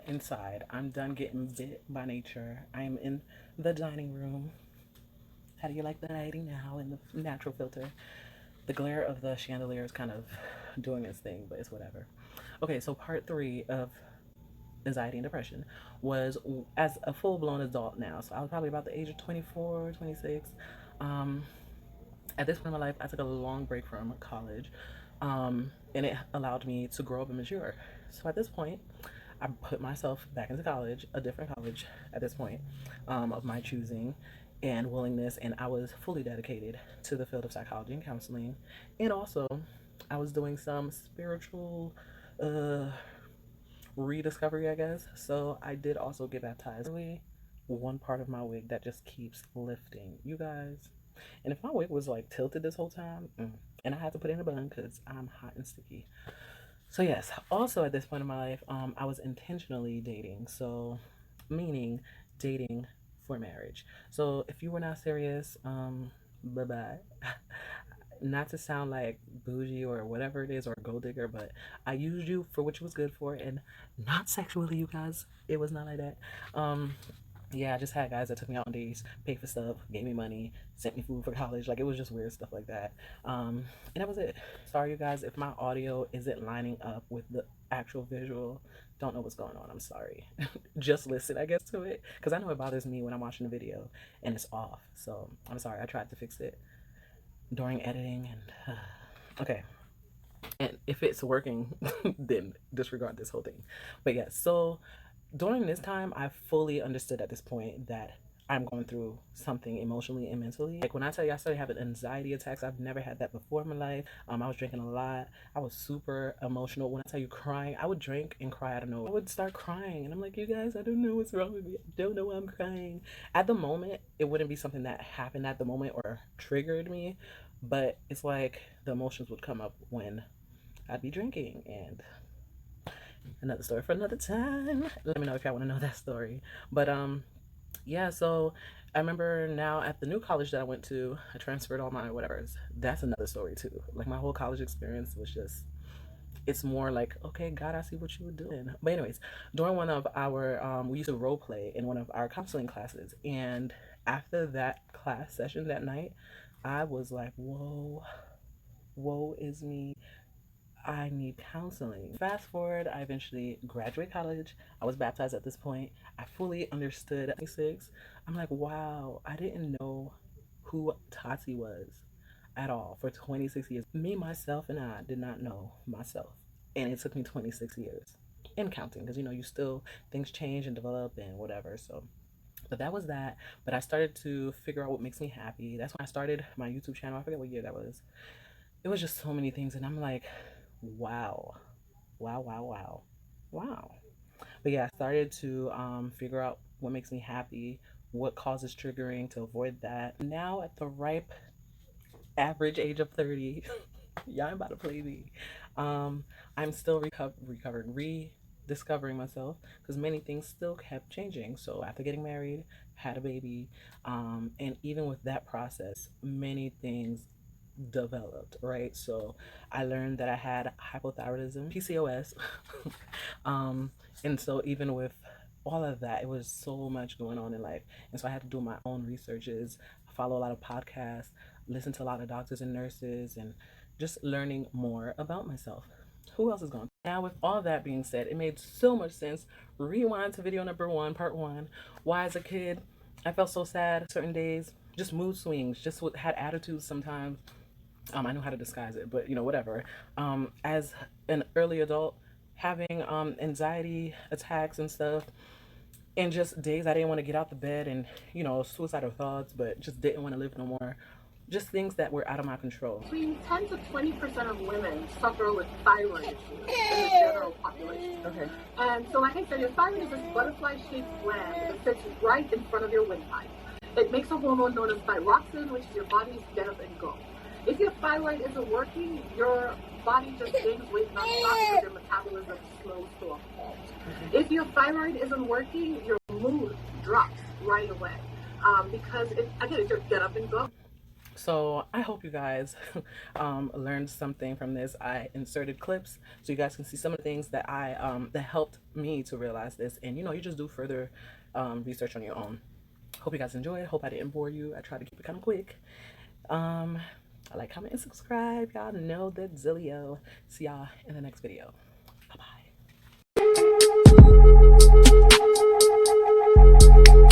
Inside. I'm done getting bit by nature. I am in the dining room. How do you like the lighting now in the natural filter? The glare of the chandelier is kind of doing its thing, but it's whatever. Okay, so part 3 of anxiety and depression was as a full-blown adult now. So I was probably about the age of 24, 26. At this point in my life, I took a long break from college, and it allowed me to grow up and mature. So at this point, I put myself back into college, a different college at this point, of my choosing and willingness, and I was fully dedicated to the field of psychology and counseling. And also, I was doing some spiritual rediscovery, I guess. So I did also get baptized. Really, one part of my wig that just keeps lifting, you guys. And if my wig was like tilted this whole time, and I had to put it in a bun because I'm hot and sticky. So yes, also at this point in my life, I was intentionally dating. So meaning dating for marriage. So if you were not serious, bye-bye. Not to sound like bougie or whatever it is, or a gold digger, but I used you for what you was good for, and not sexually, you guys. It was not like that. Yeah, I just had guys that took me out on dates, paid for stuff, gave me money, sent me food for college. Like, it was just weird stuff like that. And that was it. Sorry, you guys, if my audio isn't lining up with the actual visual. Don't know what's going on. I'm sorry. Just listen, I guess, to it, because I know it bothers me when I'm watching the video and it's off. So I'm sorry. I tried to fix it during editing, and okay. And if it's working, then disregard this whole thing. But yeah, so during this time, I fully understood at this point that I'm going through something emotionally and mentally. Like, when I tell you I started having anxiety attacks, I've never had that before in my life. I was drinking a lot. I was super emotional. When I tell you crying, I would drink and cry out of nowhere. I would start crying, and I'm like, you guys, I don't know what's wrong with me. I don't know why I'm crying. At the moment, it wouldn't be something that happened at the moment or triggered me, but it's like the emotions would come up when I'd be drinking. And another story for another time. Let me know if y'all want to know that story. But yeah, so I remember now at the new college that I went to, I transferred all my whatevers. That's another story too. Like, my whole college experience was just, it's more like, okay, God, I see what you were doing. But anyways, during one of our, we used to role play in one of our counseling classes. And after that class session that night, I was like, whoa, woe is me. I need counseling. Fast forward, I eventually graduated college. I was baptized at this point. I fully understood at 26. I'm like, wow, I didn't know who Tati was at all for 26 years. Me, myself, and I did not know myself. And it took me 26 years and counting, because, you know, you still, things change and develop and whatever. So, but that was that. But I started to figure out what makes me happy. That's when I started my YouTube channel. I forget what year that was. It was just so many things. And I'm like, wow. But yeah, I started to figure out what makes me happy, what causes triggering, to avoid that. Now at the ripe average age of 30, y'all ain't about to play me. I'm still rediscovering myself, because many things still kept changing. So after getting married, had a baby, and even with that process, many things developed, right? So I learned that I had hypothyroidism, PCOS. And so even with all of that, it was so much going on in life. And so I had to do my own researches, follow a lot of podcasts, listen to a lot of doctors and nurses, and just learning more about myself. Who else is gone? Now, with all that being said, it made so much sense. Rewind to video number 1, part 1. Why, as a kid, I felt so sad certain days, just mood swings, just had attitudes sometimes. I know how to disguise it, but, you know, whatever. As an early adult, having anxiety attacks and stuff, and just days I didn't want to get out the bed, and, you know, suicidal thoughts, but just didn't want to live no more. Just things that were out of my control. Between 10 to 20% of women suffer with thyroid issues in the general population. Okay. And so, like I said, your thyroid is this butterfly-shaped gland that sits right in front of your windpipe. It makes a hormone known as thyroxine, which is your body's get up and go. If your thyroid isn't working, your body just gains weight non-stop because your metabolism slows to a halt. If your thyroid isn't working, your mood drops right away. Because again, it's your get up and go. So I hope you guys learned something from this. I inserted clips so you guys can see some of the things that that helped me to realize this, and you just do further research on your own. Hope you guys enjoyed. Hope I didn't bore you. I tried to keep it kind of quick. Like, comment, and subscribe. Y'all know that Zillio. See y'all in the next video. Bye bye.